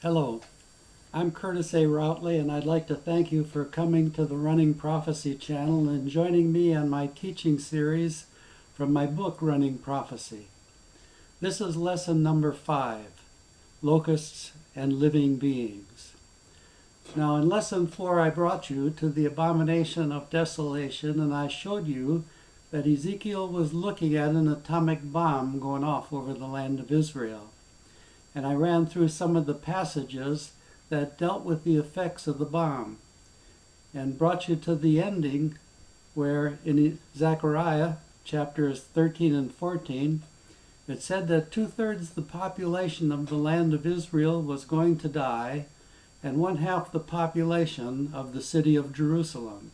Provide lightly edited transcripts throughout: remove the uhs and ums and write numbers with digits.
Hello, I'm Curtis A. Routley, and I'd like to thank you for coming to the Running Prophecy channel and joining me on my teaching series from my book, Running Prophecy. This is lesson number 5, Locusts and Living Beings. Now, in lesson 4, I brought you to the abomination of desolation, and I showed you that Ezekiel was looking at an atomic bomb going off over the land of Israel. And I ran through some of the passages that dealt with the effects of the bomb and brought you to the ending where in Zechariah chapters 13 and 14 it said that 2/3 the population of the land of Israel was going to die and 1/2 the population of the city of Jerusalem.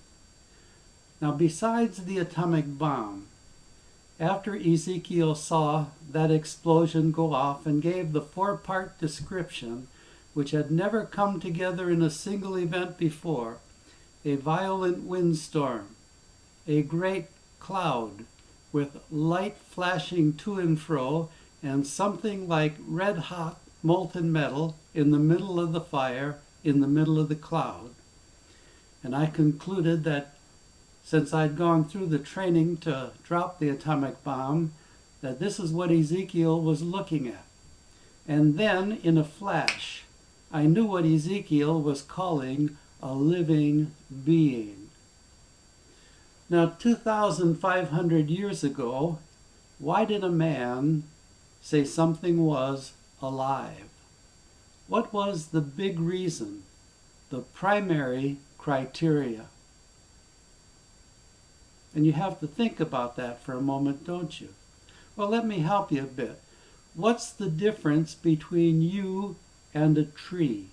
Now, besides the atomic bomb, after Ezekiel saw that explosion go off and gave the 4-part description, which had never come together in a single event before, a violent windstorm, a great cloud with light flashing to and fro, and something like red-hot molten metal in the middle of the fire, in the middle of the cloud. And I concluded that since I'd gone through the training to drop the atomic bomb, that this is what Ezekiel was looking at. And then, in a flash, I knew what Ezekiel was calling a living being. Now, 2,500 years ago, why did a man say something was alive? What was the big reason, the primary criteria? And you have to think about that for a moment, don't you? Well, let me help you a bit. What's the difference between you and a tree?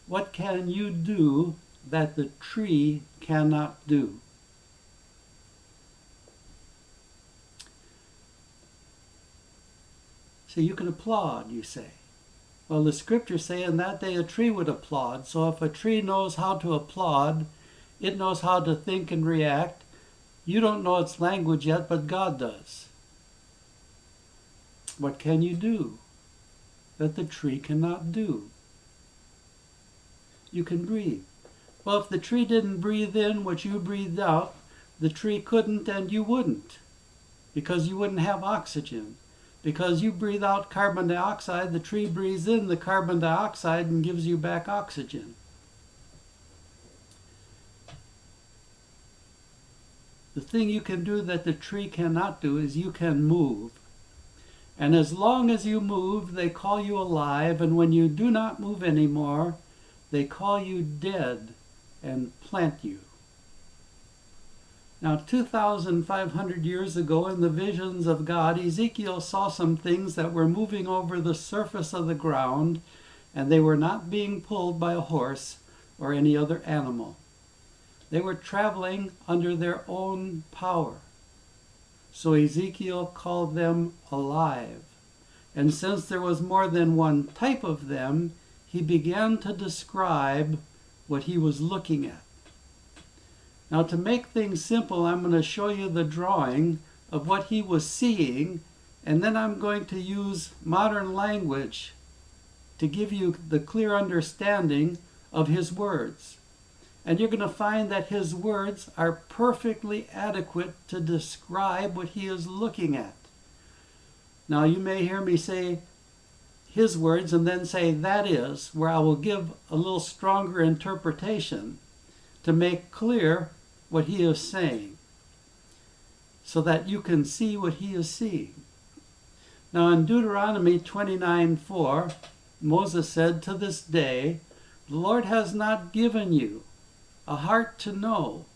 What can you do that the tree cannot do? So you can applaud, you say. Well, the scriptures say in that day a tree would applaud. So if a tree knows how to applaud, it knows how to think and react. You don't know its language yet, but God does. What can you do that the tree cannot do? You can breathe. Well, if the tree didn't breathe in what you breathed out, the tree couldn't and you wouldn't, because you wouldn't have oxygen. Because you breathe out carbon dioxide, the tree breathes in the carbon dioxide and gives you back oxygen. The thing you can do that the tree cannot do is you can move. And as long as you move, they call you alive. And when you do not move anymore, they call you dead and plant you. Now, 2,500 years ago, in the visions of God, Ezekiel saw some things that were moving over the surface of the ground, and they were not being pulled by a horse or any other animal. They were traveling under their own power. So Ezekiel called them alive. And since there was more than one type of them, he began to describe what he was looking at. Now, to make things simple, I'm going to show you the drawing of what he was seeing, and then I'm going to use modern language to give you the clear understanding of his words. And you're going to find that his words are perfectly adequate to describe what he is looking at. Now, you may hear me say his words and then say that is, where I will give a little stronger interpretation to make clear what he is saying, so that you can see what he is seeing. Now, in Deuteronomy 29:4, Moses said, "To this day, the Lord has not given you a heart to know,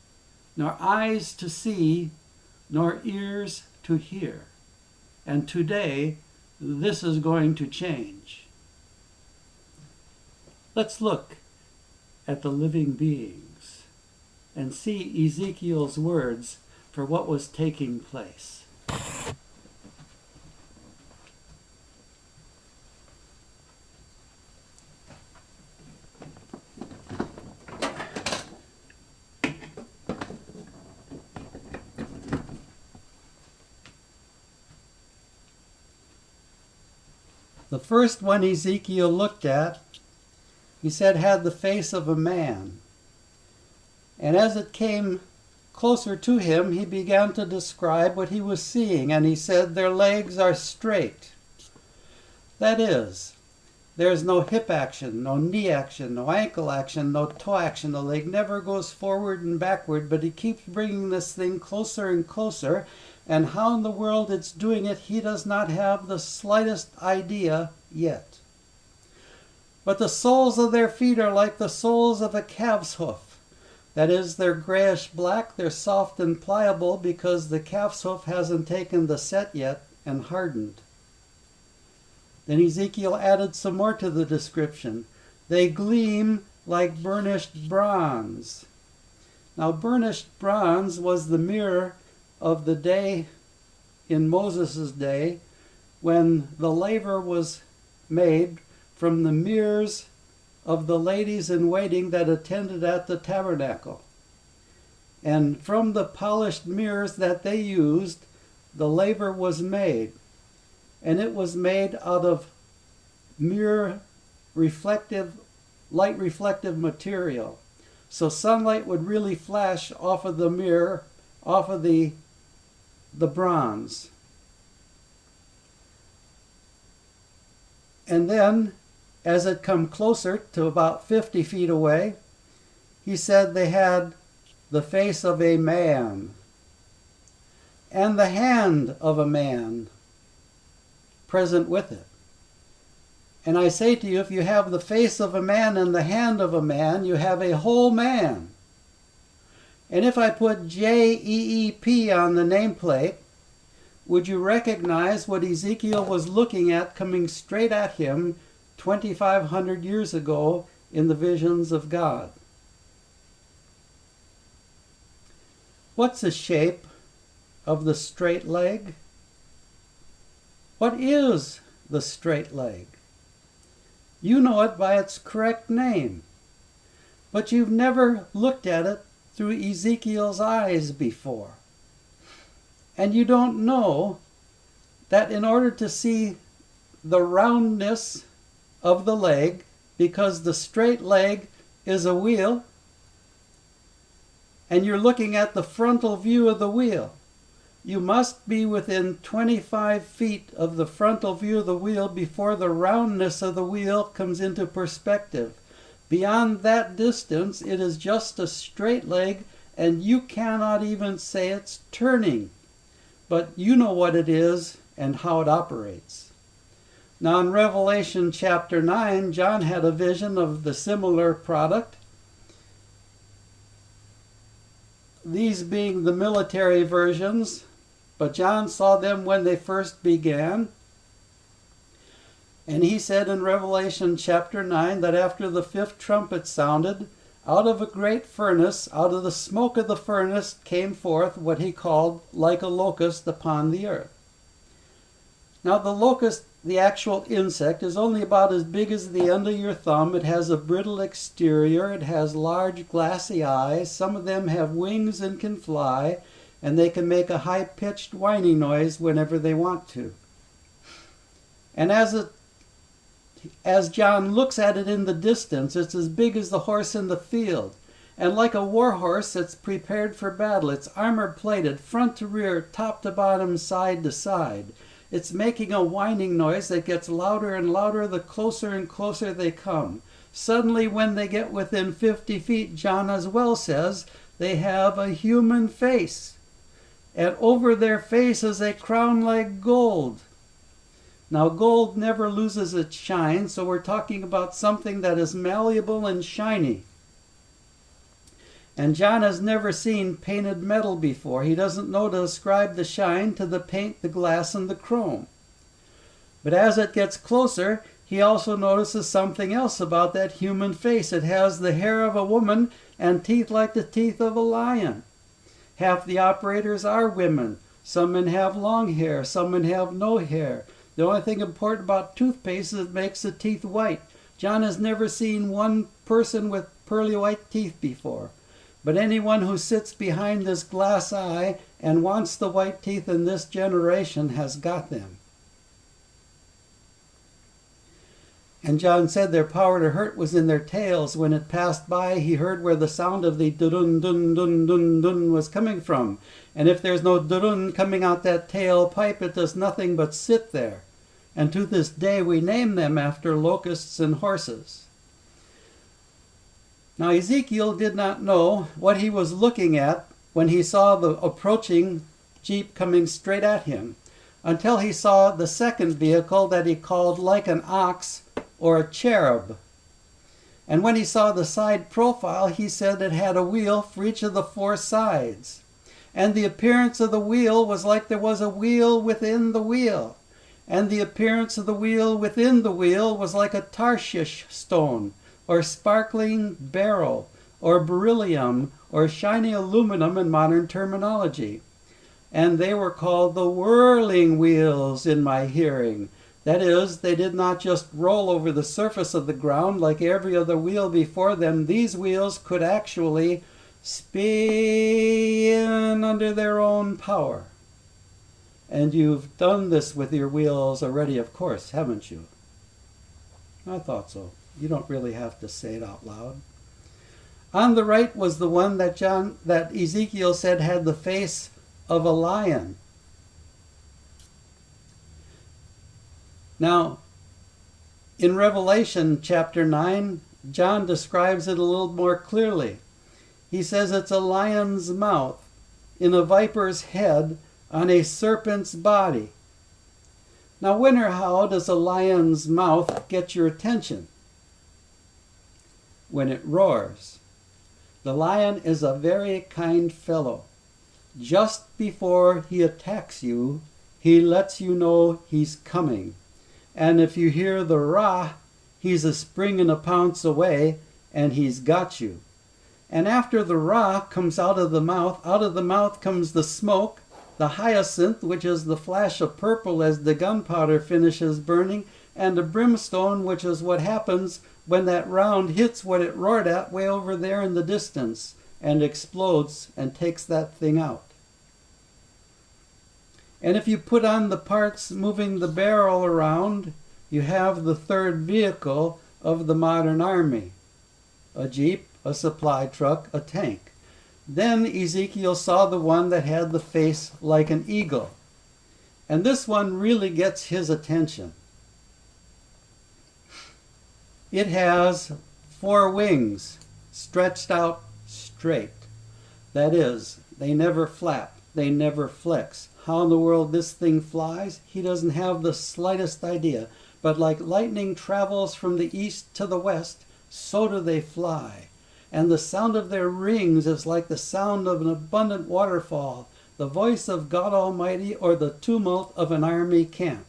nor eyes to see, nor ears to hear." And today, this is going to change. Let's look at the living beings and see Ezekiel's words for what was taking place. The first one Ezekiel looked at he said, had the face of a man. And as it came closer to him, he began to describe what he was seeing, and he said, their legs are straight. That is, there's no hip action, no knee action, no ankle action, no toe action. The leg never goes forward and backward, but he keeps bringing this thing closer and closer. And how in the world it's doing it, he does not have the slightest idea yet. But the soles of their feet are like the soles of a calf's hoof. That is, they're grayish black, they're soft and pliable because the calf's hoof hasn't taken the set yet and hardened. Then Ezekiel added some more to the description. They gleam like burnished bronze. Now, burnished bronze was the mirror of the day in Moses' day when the laver was made from the mirrors of the ladies in waiting that attended at the tabernacle. And from the polished mirrors that they used, the laver was made. And it was made out of mirror reflective, light reflective material. So sunlight would really flash off of the mirror, off of the bronze. And then, as it come closer to about 50 feet away, he said they had the face of a man and the hand of a man present with it. And I say to you, if you have the face of a man and the hand of a man, you have a whole man. And if I put JEEP on the nameplate, would you recognize what Ezekiel was looking at coming straight at him 2,500 years ago in the visions of God? What's the shape of the straight leg? What is the straight leg? You know it by its correct name, but you've never looked at it through Ezekiel's eyes before. And you don't know that in order to see the roundness of the leg, because the straight leg is a wheel, and you're looking at the frontal view of the wheel, you must be within 25 feet of the frontal view of the wheel before the roundness of the wheel comes into perspective. Beyond that distance, it is just a straight leg, and you cannot even say it's turning. But you know what it is and how it operates. Now in Revelation chapter 9, John had a vision of the similar product. These being the military versions, but John saw them when they first began. And he said in Revelation chapter 9 that after the fifth trumpet sounded, out of a great furnace, out of the smoke of the furnace came forth what he called like a locust upon the earth. Now the locust, the actual insect, is only about as big as the end of your thumb. It has a brittle exterior. It has large glassy eyes. Some of them have wings and can fly, and they can make a high-pitched whining noise whenever they want to. And as John looks at it in the distance, it's as big as the horse in the field. And like a war horse, it's prepared for battle. It's armor-plated, front to rear, top to bottom, side to side. It's making a whining noise that gets louder and louder the closer and closer they come. Suddenly, when they get within 50 feet, John as well says, they have a human face. And over their face is a crown like gold. Now, gold never loses its shine, so we're talking about something that is malleable and shiny. And John has never seen painted metal before. He doesn't know to ascribe the shine to the paint, the glass, and the chrome. But as it gets closer, he also notices something else about that human face. It has the hair of a woman and teeth like the teeth of a lion. Half the operators are women. Some men have long hair, some men have no hair. The only thing important about toothpaste is it makes the teeth white. John has never seen one person with pearly white teeth before. But anyone who sits behind this glass eye and wants the white teeth in this generation has got them. And John said their power to hurt was in their tails. When it passed by, he heard where the sound of the dun dun dun dun dun was coming from. And if there's no dun coming out that tail pipe, it does nothing but sit there. And to this day we name them after locusts and horses. Now Ezekiel did not know what he was looking at when he saw the approaching jeep coming straight at him, until he saw the second vehicle that he called like an ox or a cherub. And when he saw the side profile, he said it had a wheel for each of the four sides. And the appearance of the wheel was like there was a wheel within the wheel. And the appearance of the wheel within the wheel was like a Tarshish stone, or sparkling beryl, or beryllium, or shiny aluminum in modern terminology. And they were called the whirling wheels in my hearing. That is, they did not just roll over the surface of the ground like every other wheel before them. These wheels could actually spin under their own power. And you've done this with your wheels already, of course, haven't you? I thought so. You don't really have to say it out loud. On the right was the one that Ezekiel said had the face of a lion. Now, in Revelation chapter 9, John describes it a little more clearly. He says it's a lion's mouth, in a viper's head, on a serpent's body. Now, when or how does a lion's mouth get your attention? When it roars. The lion is a very kind fellow. Just before he attacks you, he lets you know he's coming. And if you hear the rah, he's a spring and a pounce away, and he's got you. And after the rah comes out of the mouth comes the smoke, the hyacinth, which is the flash of purple as the gunpowder finishes burning, and the brimstone, which is what happens when that round hits what it roared at way over there in the distance and explodes and takes that thing out. And if you put on the parts moving the barrel around, you have the third vehicle of the modern army. A jeep, a supply truck, a tank. Then Ezekiel saw the one that had the face like an eagle. And this one really gets his attention. It has 4 wings stretched out straight. That is, they never flap, they never flex. How in the world this thing flies, he doesn't have the slightest idea. But like lightning travels from the east to the west, so do they fly. And the sound of their rings is like the sound of an abundant waterfall, the voice of God Almighty, or the tumult of an army camp.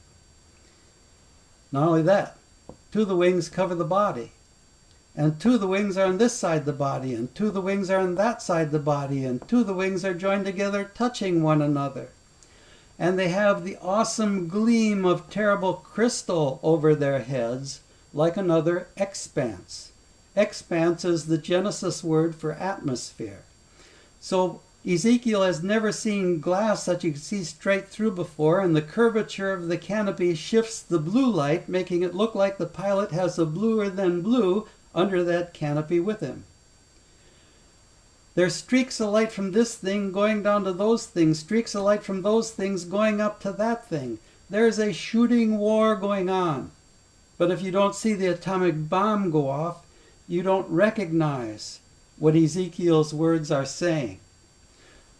Not only that, 2 of the wings cover the body. And 2 of the wings are on this side of the body, and 2 of the wings are on that side of the body, and 2 of the wings are joined together, touching one another. And they have the awesome gleam of terrible crystal over their heads, like another expanse. Expanse is the Genesis word for atmosphere. So Ezekiel has never seen glass that you can see straight through before, and the curvature of the canopy shifts the blue light, making it look like the pilot has a bluer than blue under that canopy with him. There's streaks of light from this thing going down to those things, streaks of light from those things going up to that thing. There's a shooting war going on. But if you don't see the atomic bomb go off, you don't recognize what Ezekiel's words are saying.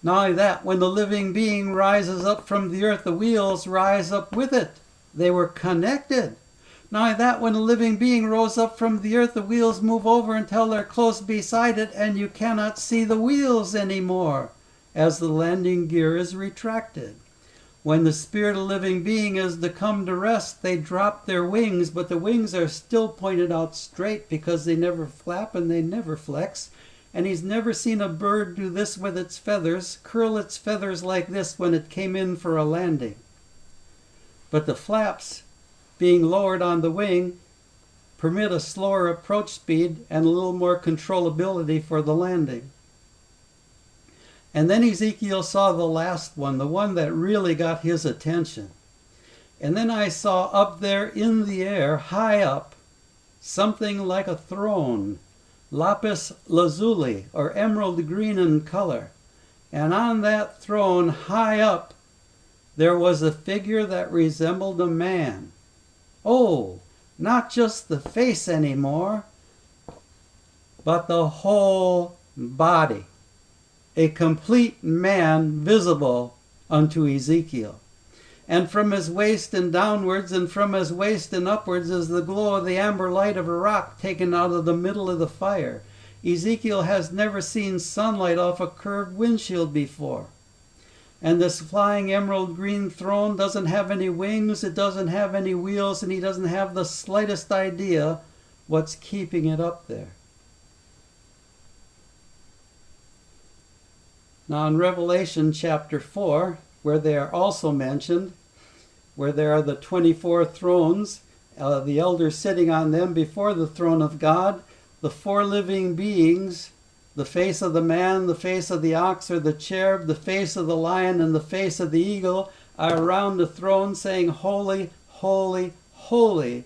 Not only that, when the living being rises up from the earth, the wheels rise up with it. They were connected. Not only that, when a living being rose up from the earth, the wheels move over until they're close beside it, and you cannot see the wheels anymore as the landing gear is retracted. When the spirit of living being is to come to rest, they drop their wings, but the wings are still pointed out straight because they never flap and they never flex. And he's never seen a bird do this with its feathers, curl its feathers like this when it came in for a landing. But the flaps, being lowered on the wing, permit a slower approach speed and a little more controllability for the landing. And then Ezekiel saw the last one, the one that really got his attention. And then I saw up there in the air, high up, something like a throne, lapis lazuli, or emerald green in color. And on that throne, high up, there was a figure that resembled a man. Oh, not just the face anymore, but the whole body. A complete man visible unto Ezekiel. And from his waist and downwards, and from his waist and upwards, is the glow of the amber light of a rock taken out of the middle of the fire. Ezekiel has never seen sunlight off a curved windshield before. And this flying emerald green throne doesn't have any wings, it doesn't have any wheels, and he doesn't have the slightest idea what's keeping it up there. Now in Revelation chapter 4, where they are also mentioned, where there are the 24 thrones, the elders sitting on them before the throne of God, the 4 living beings, the face of the man, the face of the ox or the cherub, the face of the lion, and the face of the eagle are around the throne saying, Holy, holy, holy